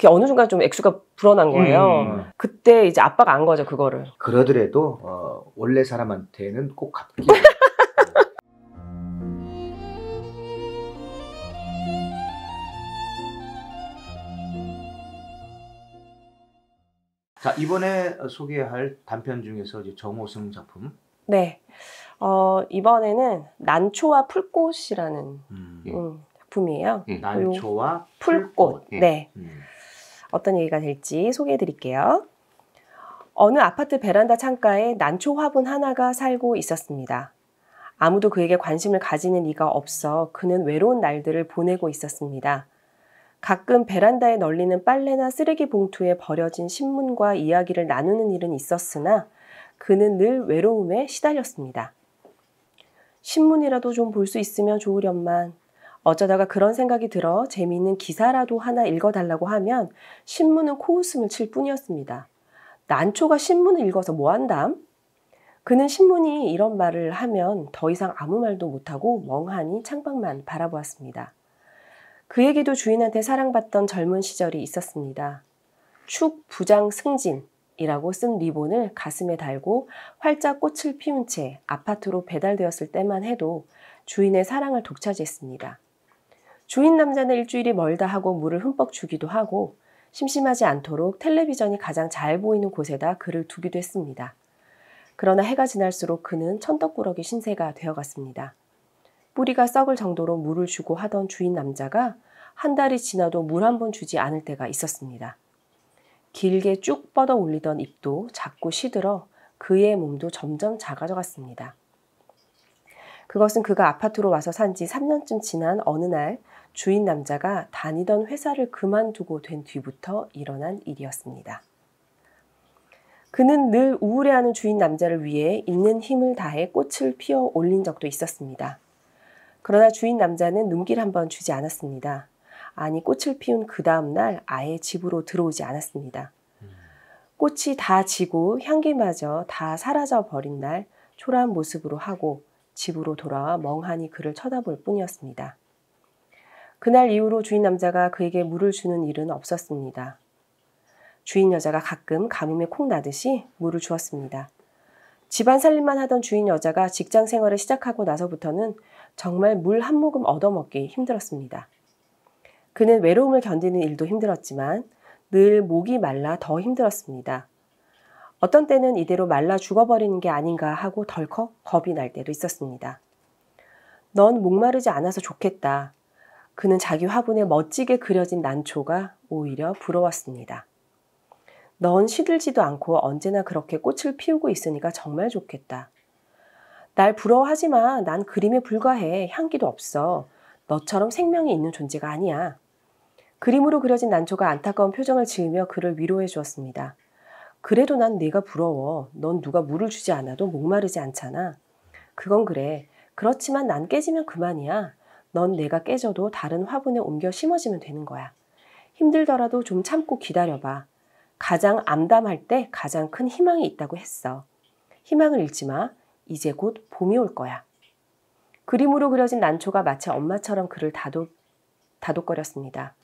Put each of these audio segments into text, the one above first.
그게 어느 순간 좀 액수가 불어난 거예요. 그때 이제 아빠가 안 거죠, 그거를. 그러더라도 원래 사람한테는 꼭 갚기. 자, 이번에 소개할 단편 중에서 이제 정호승 작품. 네. 이번에는 난초와 풀꽃이라는 작품이에요. 난초와 풀꽃. 네. 어떤 얘기가 될지 소개해 드릴게요. 어느 아파트 베란다 창가에 난초 화분 하나가 살고 있었습니다. 아무도 그에게 관심을 가지는 이가 없어 그는 외로운 날들을 보내고 있었습니다. 가끔 베란다에 널리는 빨래나 쓰레기 봉투에 버려진 신문과 이야기를 나누는 일은 있었으나 그는 늘 외로움에 시달렸습니다. 신문이라도 좀 볼 수 있으면 좋으련만 어쩌다가 그런 생각이 들어 재미있는 기사라도 하나 읽어달라고 하면 신문은 코웃음을 칠 뿐이었습니다. 난초가 신문을 읽어서 뭐한담? 그는 신문이 이런 말을 하면 더 이상 아무 말도 못하고 멍하니 창밖만 바라보았습니다. 그에게도 주인한테 사랑받던 젊은 시절이 있었습니다. 축 부장 승진이라고 쓴 리본을 가슴에 달고 활짝 꽃을 피운 채 아파트로 배달되었을 때만 해도 주인의 사랑을 독차지했습니다. 주인 남자는 일주일이 멀다 하고 물을 흠뻑 주기도 하고 심심하지 않도록 텔레비전이 가장 잘 보이는 곳에다 그를 두기도 했습니다. 그러나 해가 지날수록 그는 천떡꾸러기 신세가 되어갔습니다. 뿌리가 썩을 정도로 물을 주고 하던 주인 남자가 한 달이 지나도 물 한 번 주지 않을 때가 있었습니다. 길게 쭉 뻗어 올리던 잎도 자꾸 시들어 그의 몸도 점점 작아져 갔습니다. 그것은 그가 아파트로 와서 산 지 3년쯤 지난 어느 날 주인 남자가 다니던 회사를 그만두고 된 뒤부터 일어난 일이었습니다. 그는 늘 우울해하는 주인 남자를 위해 있는 힘을 다해 꽃을 피워 올린 적도 있었습니다. 그러나 주인 남자는 눈길 한번 주지 않았습니다. 아니, 꽃을 피운 그 다음 날 아예 집으로 들어오지 않았습니다. 꽃이 다 지고 향기마저 다 사라져 버린 날 초라한 모습으로 하고 집으로 돌아와 멍하니 그를 쳐다볼 뿐이었습니다. 그날 이후로 주인 남자가 그에게 물을 주는 일은 없었습니다. 주인 여자가 가끔 가뭄에 콩 나듯이 물을 주었습니다. 집안 살림만 하던 주인 여자가 직장 생활을 시작하고 나서부터는 정말 물 한 모금 얻어먹기 힘들었습니다. 그는 외로움을 견디는 일도 힘들었지만 늘 목이 말라 더 힘들었습니다. 어떤 때는 이대로 말라 죽어버리는 게 아닌가 하고 덜컥 겁이 날 때도 있었습니다. 넌 목마르지 않아서 좋겠다. 그는 자기 화분에 멋지게 그려진 난초가 오히려 부러웠습니다. 넌 시들지도 않고 언제나 그렇게 꽃을 피우고 있으니까 정말 좋겠다. 날 부러워하지 마. 난 그림에 불과해. 향기도 없어. 너처럼 생명이 있는 존재가 아니야. 그림으로 그려진 난초가 안타까운 표정을 지으며 그를 위로해 주었습니다. 그래도 난 네가 부러워. 넌 누가 물을 주지 않아도 목마르지 않잖아. 그건 그래. 그렇지만 난 깨지면 그만이야. 넌 내가 깨져도 다른 화분에 옮겨 심어지면 되는 거야. 힘들더라도 좀 참고 기다려봐. 가장 암담할 때 가장 큰 희망이 있다고 했어. 희망을 잃지 마. 이제 곧 봄이 올 거야. 그림으로 그려진 난초가 마치 엄마처럼 그를 다독거렸습니다.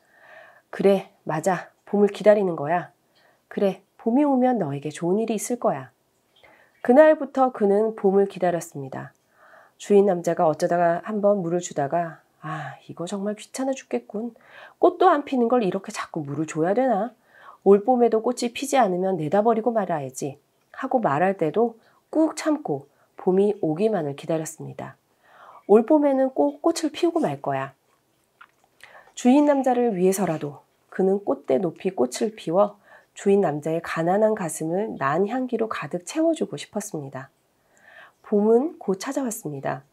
그래, 맞아. 봄을 기다리는 거야. 그래, 봄이 오면 너에게 좋은 일이 있을 거야. 그날부터 그는 봄을 기다렸습니다. 주인 남자가 어쩌다가 한번 물을 주다가 이거 정말 귀찮아 죽겠군. 꽃도 안 피는 걸 이렇게 자꾸 물을 줘야 되나? 올 봄에도 꽃이 피지 않으면 내다 버리고 말아야지 하고 말할 때도 꾹 참고 봄이 오기만을 기다렸습니다. 올 봄에는 꼭 꽃을 피우고 말 거야. 주인 남자를 위해서라도 그는 꽃대 높이 꽃을 피워 주인 남자의 가난한 가슴을 난 향기로 가득 채워주고 싶었습니다. 봄은 곧 찾아왔습니다.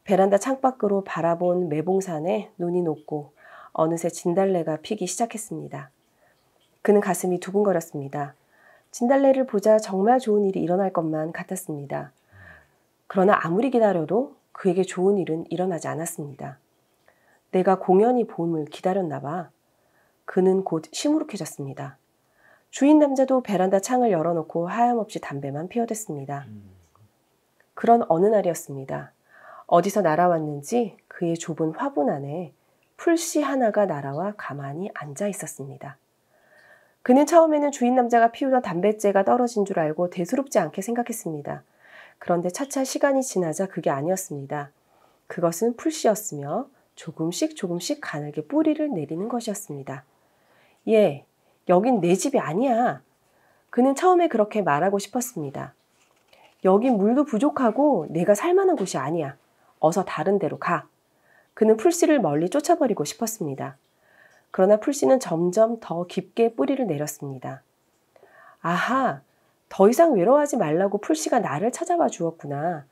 베란다 창밖으로 바라본 매봉산에 눈이 녹고 어느새 진달래가 피기 시작했습니다. 그는 가슴이 두근거렸습니다. 진달래를 보자 정말 좋은 일이 일어날 것만 같았습니다. 그러나 아무리 기다려도 그에게 좋은 일은 일어나지 않았습니다. 내가 공연히 봄을 기다렸나 봐. 그는 곧 시무룩해졌습니다. 주인 남자도 베란다 창을 열어놓고 하염없이 담배만 피워댔습니다. 그런 어느 날이었습니다. 어디서 날아왔는지 그의 좁은 화분 안에 풀씨 하나가 날아와 가만히 앉아 있었습니다. 그는 처음에는 주인 남자가 피우던 담뱃재가 떨어진 줄 알고 대수롭지 않게 생각했습니다. 그런데 차차 시간이 지나자 그게 아니었습니다. 그것은 풀씨였으며 조금씩 조금씩 가늘게 뿌리를 내리는 것이었습니다. 예, 여긴 내 집이 아니야. 그는 처음에 그렇게 말하고 싶었습니다. 여긴 물도 부족하고 내가 살만한 곳이 아니야. 어서 다른 데로 가. 그는 풀씨를 멀리 쫓아버리고 싶었습니다. 그러나 풀씨는 점점 더 깊게 뿌리를 내렸습니다. 아하, 더 이상 외로워하지 말라고 풀씨가 나를 찾아와 주었구나.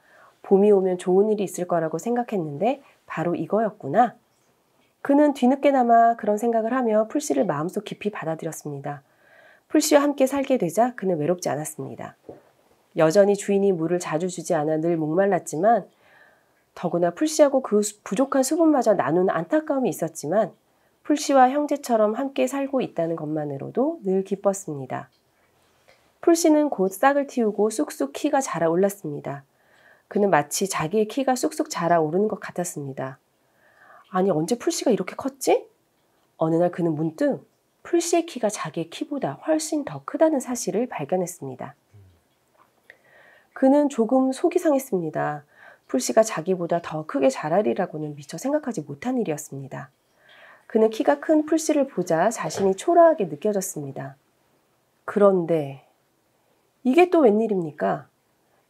봄이 오면 좋은 일이 있을 거라고 생각했는데 바로 이거였구나. 그는 뒤늦게나마 그런 생각을 하며 풀씨를 마음속 깊이 받아들였습니다. 풀씨와 함께 살게 되자 그는 외롭지 않았습니다. 여전히 주인이 물을 자주 주지 않아 늘 목말랐지만 더구나 풀씨하고 그 부족한 수분마저 나누는 안타까움이 있었지만 풀씨와 형제처럼 함께 살고 있다는 것만으로도 늘 기뻤습니다. 풀씨는 곧 싹을 틔우고 쑥쑥 키가 자라 올랐습니다. 그는 마치 자기의 키가 쑥쑥 자라 오르는 것 같았습니다. 아니, 언제 풀씨가 이렇게 컸지? 어느 날 그는 문득 풀씨의 키가 자기의 키보다 훨씬 더 크다는 사실을 발견했습니다. 그는 조금 속이 상했습니다. 풀씨가 자기보다 더 크게 자라리라고는 미처 생각하지 못한 일이었습니다. 그는 키가 큰 풀씨를 보자 자신이 초라하게 느껴졌습니다. 그런데 이게 또 웬일입니까?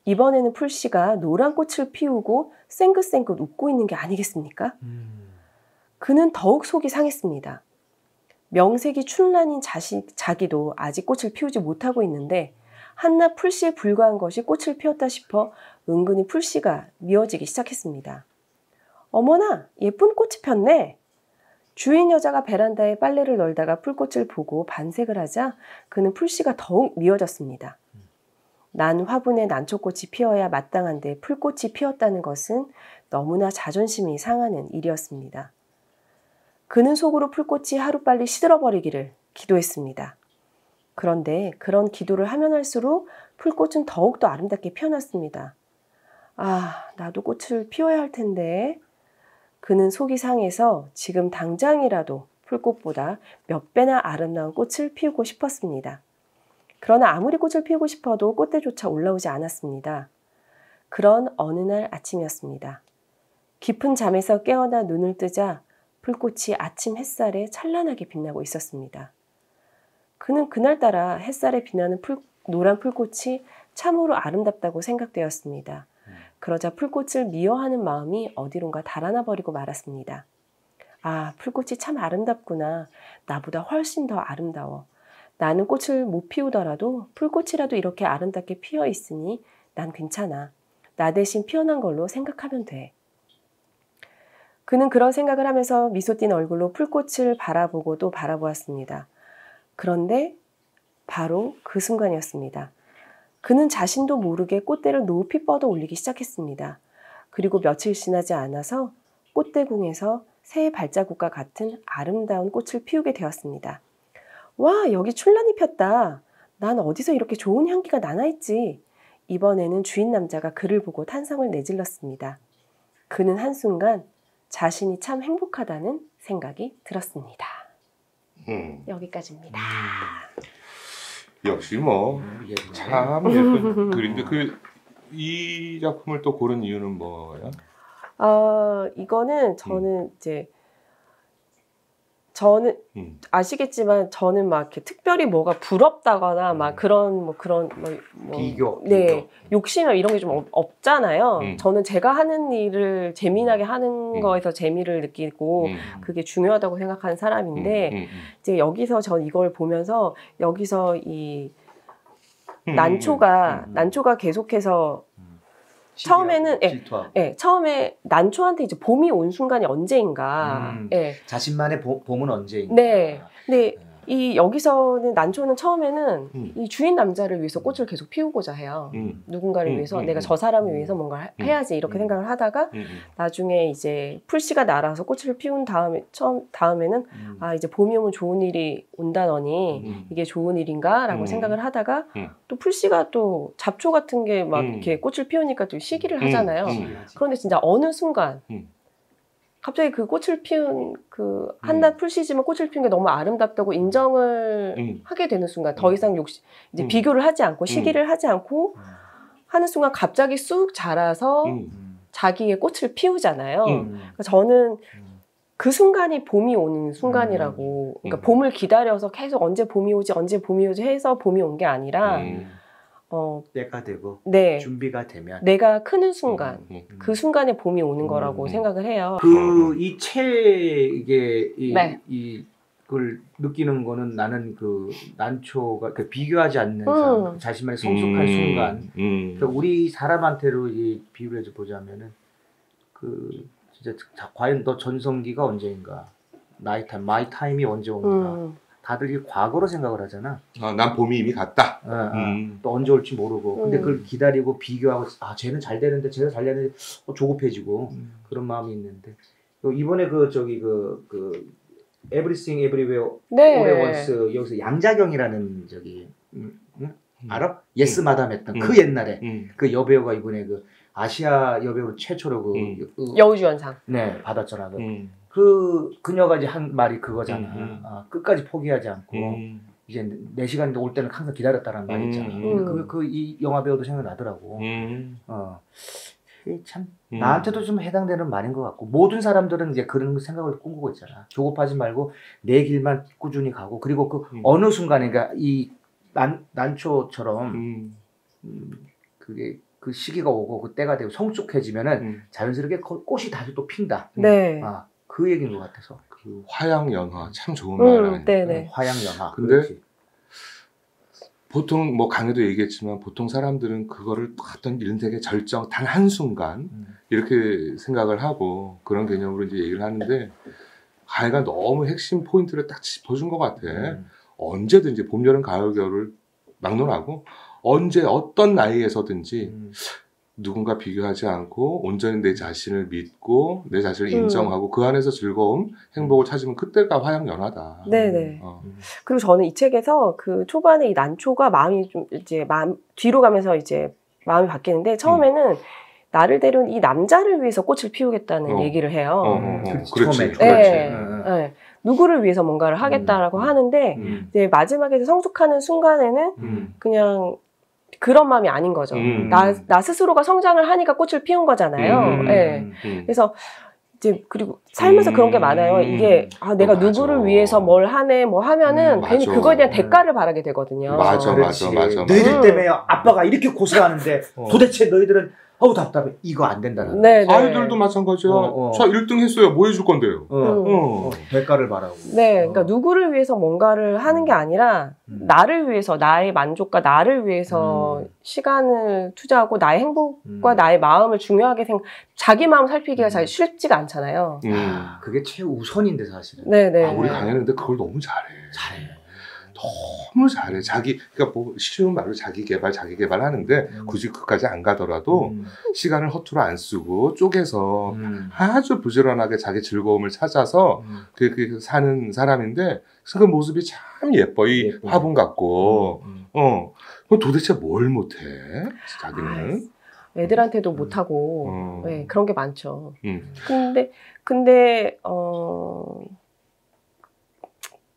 이번에는 풀씨가 노란 꽃을 피우고 쌩긋쌩긋 웃고 있는 게 아니겠습니까? 그는 더욱 속이 상했습니다. 명색이 춘란인 자기도 아직 꽃을 피우지 못하고 있는데 한낱 풀씨에 불과한 것이 꽃을 피웠다 싶어 은근히 풀씨가 미워지기 시작했습니다. 어머나, 예쁜 꽃이 폈네. 주인 여자가 베란다에 빨래를 널다가 풀꽃을 보고 반색을 하자 그는 풀씨가 더욱 미워졌습니다. 난 화분에 난초꽃이 피어야 마땅한데 풀꽃이 피었다는 것은 너무나 자존심이 상하는 일이었습니다. 그는 속으로 풀꽃이 하루빨리 시들어버리기를 기도했습니다. 그런데 그런 기도를 하면 할수록 풀꽃은 더욱더 아름답게 피어났습니다. 아, 나도 꽃을 피워야 할 텐데. 그는 속이 상해서 지금 당장이라도 풀꽃보다 몇 배나 아름다운 꽃을 피우고 싶었습니다. 그러나 아무리 꽃을 피우고 싶어도 꽃대조차 올라오지 않았습니다. 그런 어느 날 아침이었습니다. 깊은 잠에서 깨어나 눈을 뜨자 풀꽃이 아침 햇살에 찬란하게 빛나고 있었습니다. 그는 그날따라 햇살에 빛나는 노란 풀꽃이 참으로 아름답다고 생각되었습니다. 그러자 풀꽃을 미워하는 마음이 어디론가 달아나 버리고 말았습니다. 아, 풀꽃이 참 아름답구나. 나보다 훨씬 더 아름다워. 나는 꽃을 못 피우더라도 풀꽃이라도 이렇게 아름답게 피어 있으니 난 괜찮아. 나 대신 피어난 걸로 생각하면 돼. 그는 그런 생각을 하면서 미소 띤 얼굴로 풀꽃을 바라보고 또 바라보았습니다. 그런데 바로 그 순간이었습니다. 그는 자신도 모르게 꽃대를 높이 뻗어 올리기 시작했습니다. 그리고 며칠 지나지 않아서 꽃대궁에서 새의 발자국과 같은 아름다운 꽃을 피우게 되었습니다. 와, 여기 춘란이 폈다. 난 어디서 이렇게 좋은 향기가 나나 했지. 이번에는 주인 남자가 그를 보고 탄성을 내질렀습니다. 그는 한순간 자신이 참 행복하다는 생각이 들었습니다. 여기까지입니다. 역시 뭐 참 예쁜 그림인데 이 작품을 또 고른 이유는 뭐야? 이거는 저는 저는 아시겠지만 저는 막 이렇게 특별히 뭐가 부럽다거나 막 그런 비교. 네, 욕심이나 이런 게 좀 없잖아요. 저는 제가 하는 일을 재미나게 하는 거에서 재미를 느끼고 그게 중요하다고 생각하는 사람인데 이제 여기서 전 이걸 보면서 여기서 이 난초가 계속해서 처음에는 처음에 난초한테 이제 봄이 온 순간이 언제인가. 자신만의 봄은 언제인가. 네. 근데 이 여기서는 난초는 처음에는 이 주인 남자를 위해서 꽃을 계속 피우고자 해요. 누군가를 위해서 내가 저 사람을 위해서 뭔가 해야지 이렇게 생각을 하다가 나중에 이제 풀씨가 날아서 꽃을 피운 다음에는 아, 이제 봄이 오면 좋은 일이 온다더니 이게 좋은 일인가라고 생각을 하다가 또 풀씨가 또 잡초 같은 게 막 이렇게 꽃을 피우니까 또 시기를 하잖아요. 그런데 진짜 어느 순간 갑자기 그 꽃을 피운 그 한낮 풀시지만 꽃을 피운 게 너무 아름답다고 인정을 하게 되는 순간 더 이상 이제 비교를 하지 않고 시기를 하지 않고 하는 순간 갑자기 쑥 자라서 자기의 꽃을 피우잖아요. 그러니까 저는 그 순간이 봄이 오는 순간이라고. 그러니까 봄을 기다려서 계속 언제 봄이 오지 해서 봄이 온 게 아니라 때가 되고 네, 준비가 되면 내가 크는 순간 그 순간에 봄이 오는 거라고 생각을 해요. 그 이 책에 네. 이걸 느끼는 거는 나는 그 난초가 그 비교하지 않는 삶, 자신만의 성숙한 순간. 그러니까 우리 사람한테로 이 비유를 해서 보자면은 그 진짜 과연 너 전성기가 언제인가, 마이 타임이 언제 오는가. 다들 이게 과거로 생각을 하잖아. 난 봄이 이미 갔다. 또 언제 올지 모르고. 근데 그걸 기다리고 비교하고, 쟤는 잘 되는데, 쟤는 잘 되는데, 조급해지고 그런 마음이 있는데. 이번에 Everything Everywhere 네. All at Once 여기서 양자경이라는 알아? 예스 마담 했던 그 옛날에 그 여배우가 이번에 그 아시아 여배우 최초로 여우주연상 네 받았잖아. 그녀가 이제 한 말이 그거잖아. 끝까지 포기하지 않고 이제 내 시간 올 때는 항상 기다렸다는 말이 있잖아. 이 영화 배우도 생각나더라고. 참 나한테도 좀 해당되는 말인 것 같고, 모든 사람들은 이제 그런 생각을 꿈꾸고 있잖아. 조급하지 말고 내 길만 꾸준히 가고, 그리고 그 어느 순간에, 그러니까 이 난초처럼 그게 그 시기가 오고 그 때가 되고 성숙해지면은 자연스럽게 꽃이 다시 또 핀다. 네. 그 얘기인 것 같아서. 그 화양연화 참 좋은 말 아니에요. 네네. 화양연화. 근데 그렇지. 보통 뭐 강의도 얘기했지만 보통 사람들은 그거를 어떤 인생의 절정 단 한순간 이렇게 생각을 하고 그런 개념으로 이제 얘기를 하는데, 가희가 너무 핵심 포인트를 딱 짚어준 것 같아. 언제든지 봄, 여름, 가을, 겨울을 막론하고 언제 어떤 나이에서든지 누군가 비교하지 않고 온전히 내 자신을 믿고 내 자신을 인정하고 그 안에서 즐거움, 행복을 찾으면 그때가 화양연화다. 네네. 그리고 저는 이 책에서 그 초반에 이 난초가 마음이 좀 이제 뒤로 가면서 이제 마음이 바뀌는데, 처음에는 나를 데려온 이 남자를 위해서 꽃을 피우겠다는 얘기를 해요. 그렇지. 네. 누구를 위해서 뭔가를 하겠다라고 하는데, 이제 마지막에 성숙하는 순간에는 그냥 그런 마음이 아닌 거죠. 나 스스로가 성장을 하니까 꽃을 피운 거잖아요. 네. 그래서 이제 그리고 살면서 그런 게 많아요. 이게 내가 누구를 위해서 뭘 하네 뭐 하면은 괜히 그거에 대한 대가를 바라게 되거든요. 맞아. 너희들 때문에 아빠가 이렇게 고생하는데 도대체 너희들은 답답해. 이거 안 된다는. 네. 아이들도 마찬가지야. 자, 1등 했어요. 뭐 해줄 건데요? 대가를 바라고. 네, 그러니까 누구를 위해서 뭔가를 하는 게 아니라 나를 위해서, 나의 만족과 나를 위해서 시간을 투자하고 나의 행복과 나의 마음을 중요하게 자기 마음 살피기가 잘 쉽지가 않잖아요. 그게 최우선인데 사실은. 네네. 우리 강현인데 그걸 너무 잘해. 너무 잘해. 그러니까 뭐 쉬운 말로 자기 개발 하는데 굳이 그까지 안 가더라도 시간을 허투루 안 쓰고 쪼개서 아주 부지런하게 자기 즐거움을 찾아서 그 사는 사람인데, 그 모습이 참 예뻐. 이 화분 같고. 도대체 뭘 못해? 자기는. 애들한테도 못하고, 네, 그런 게 많죠. 근데,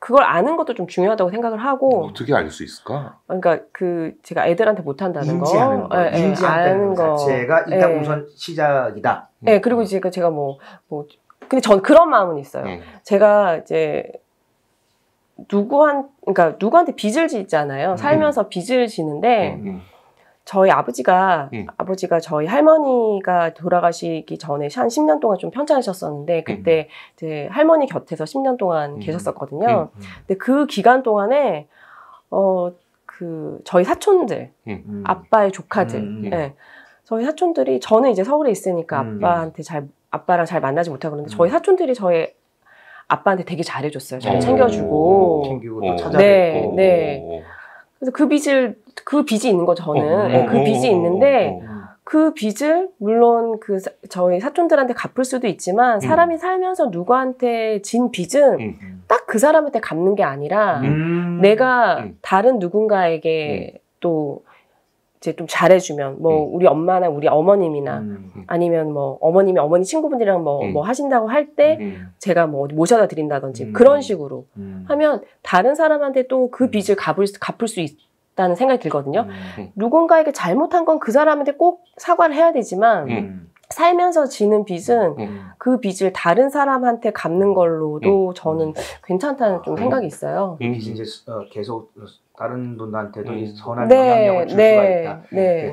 그걸 아는 것도 좀 중요하다고 생각을 하고. 어떻게 알 수 있을까? 그러니까 제가 애들한테 못한다는 인지하는 거. 인지하는 거 자체가 일단 우선 시작이다. 네, 그리고 이제 제가 근데 전 그런 마음은 있어요. 제가 이제 누구한테 빚을 지잖아요. 살면서 빚을 지는데, 저희 아버지가 저희 할머니가 돌아가시기 전에 한 10년 동안 좀 편찮으셨었는데, 그때 이제 할머니 곁에서 10년 동안 계셨었거든요. 근데 그 기간 동안에 저희 사촌들, 아빠의 조카들, 네. 저희 사촌들이, 저는 이제 서울에 있으니까 아빠랑 잘 만나지 못하고 그러는데, 저희 사촌들이 저희 아빠한테 되게 잘해줬어요. 잘 챙겨주고, 챙기고 또 찾아뵙고. 네. 그래서 그 빚이 있는 거죠, 저는. 그 빚이 있는데, 그 빚을 물론 저희 사촌들한테 갚을 수도 있지만, 사람이 살면서 누구한테 진 빚은 딱 그 사람한테 갚는 게 아니라, 내가 다른 누군가에게 또 이제 좀 잘해주면 뭐 우리 엄마나 우리 어머님이나 아니면 뭐 어머님이 어머니 친구분들이랑 뭐 하신다고 할 때 제가 뭐 어디 모셔다 드린다든지 그런 식으로 하면 다른 사람한테 또 그 빚을 갚을 수 있다는 생각이 들거든요. 누군가에게 잘못한 건 그 사람한테 꼭 사과를 해야 되지만 살면서 지는 빚은 그 빚을 다른 사람한테 갚는 걸로도 저는 괜찮다는 좀 생각이 있어요. 그 빚이 이제 계속 다른 분들한테도 이 선한 네, 영향력을 줄 수가 있다.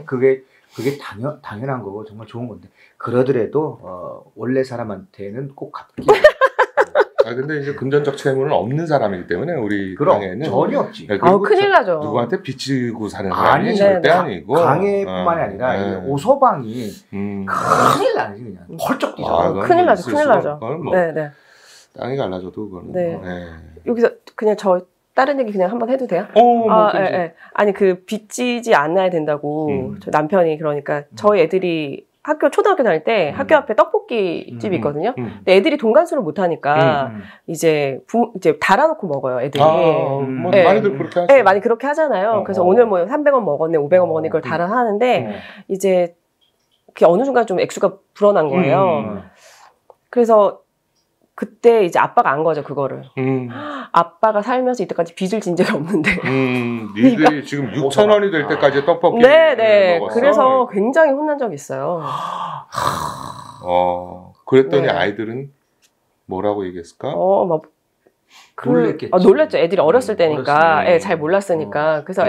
그게 당연한 거고 정말 좋은 건데 그러더라도 원래 사람한테는 꼭 갚기. 근데 이제 금전적 채무는 없는 사람이기 때문에 우리 그럼 강에는 전혀 없지. 네, 큰일 나죠. 누구한테 빚지고 사는 사람이 절대 아니고 강해뿐만이 아니라 이 오서방이 큰일 나지 그냥 펄쩍 뛰죠. 큰일 나죠. 큰일 나죠. 뭐 네네. 땅이 갈라져도 그거는 네. 여기서 그냥 다른 얘기 그냥 한번 해도 돼요? 아니 그 빚지지 않아야 된다고 저 남편이 그러니까 저희 애들이 초등학교 다닐 때 학교 앞에 떡볶이 집이 있거든요. 근데 애들이 돈간수를 못 하니까 이제 달아놓고 먹어요, 애들이. 뭐 많이들 그렇게 하죠. 네, 많이 그렇게 하잖아요. 그래서 오늘 뭐 300원 먹었네, 500원 먹었네, 그걸 달아 하는데 이제 그게 어느 순간 좀 액수가 불어난 거예요. 그래서 그때 이제 아빠가 안 거죠, 그거를. 아빠가 살면서 이때까지 빚을 진 적이 없는데. 니들이 지금 6,000원이 될 때까지 떡볶이 먹었어. 그래서 굉장히 혼난 적이 있어요. 그랬더니 아이들은 뭐라고 얘기했을까? 놀랬겠지. 놀랬죠. 애들이 어렸을 때니까. 잘 몰랐으니까. 그래서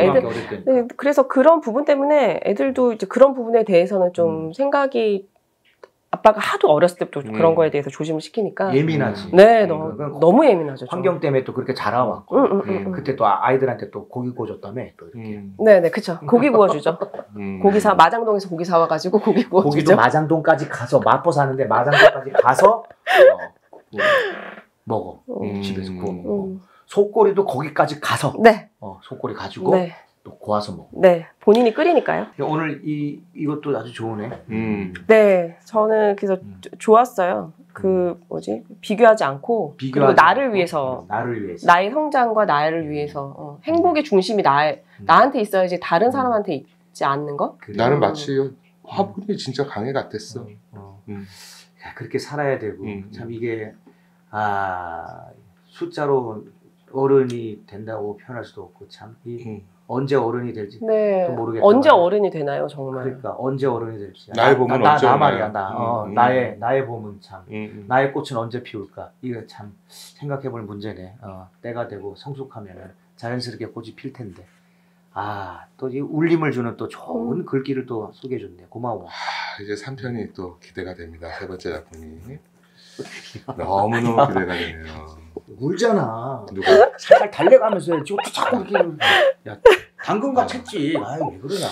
그래서 그런 부분 때문에 애들도 이제 그런 부분에 대해서는 좀 생각이 아빠가 하도 어렸을 때부터 그런 거에 대해서 조심을 시키니까 예민하지. 네, 너무 예민하죠. 환경 때문에 또 그렇게 자라왔고 그때 또 아이들한테 또 고기 구워줬다며 또 이렇게. 네네, 그쵸. 고기 구워주죠. 마장동에서 고기 사와가지고 고기 구워주죠. 고기도 마장동까지 가서 마포 사는데 마장동까지 가서 먹어. 집에서 구워 먹어. 속꼬리도 거기까지 가서 속꼬리 가지고 또 고아서 먹어. 네, 본인이 끓이니까요. 오늘 이것도 아주 좋으네. 네, 저는 그래서 좋았어요. 비교하지 않고 그리고 나를 위해서 나의 성장과 나를 위해서 행복의 중심이 나한테 있어야지 다른 사람한테 있지 않는 것. 나는 마치 화분이 진짜 강해 같았어. 그렇게 살아야 되고 참 이게 숫자로 어른이 된다고 표현할 수도 없고 참 언제 어른이 될지 또 모르겠다. 언제 어른이 되나요, 정말? 그러니까 언제 어른이 될지. 나의 봄은 언제 나 말이야, 나의 봄은 참 나의 꽃은 언제 피울까? 이거 참 생각해볼 문제네. 때가 되고 성숙하면은 자연스럽게 꽃이 필 텐데. 또 이 울림을 주는 또 좋은 글귀를 또 소개해줬네. 고마워. 이제 3편이 또 기대가 됩니다. 세 번째 작품이 너무너무 기대가 되네요. 울잖아. 누가? 살살 달래가면서 해야지. 자꾸 이렇게. 야, 당근과 챘지. 왜 그러냐.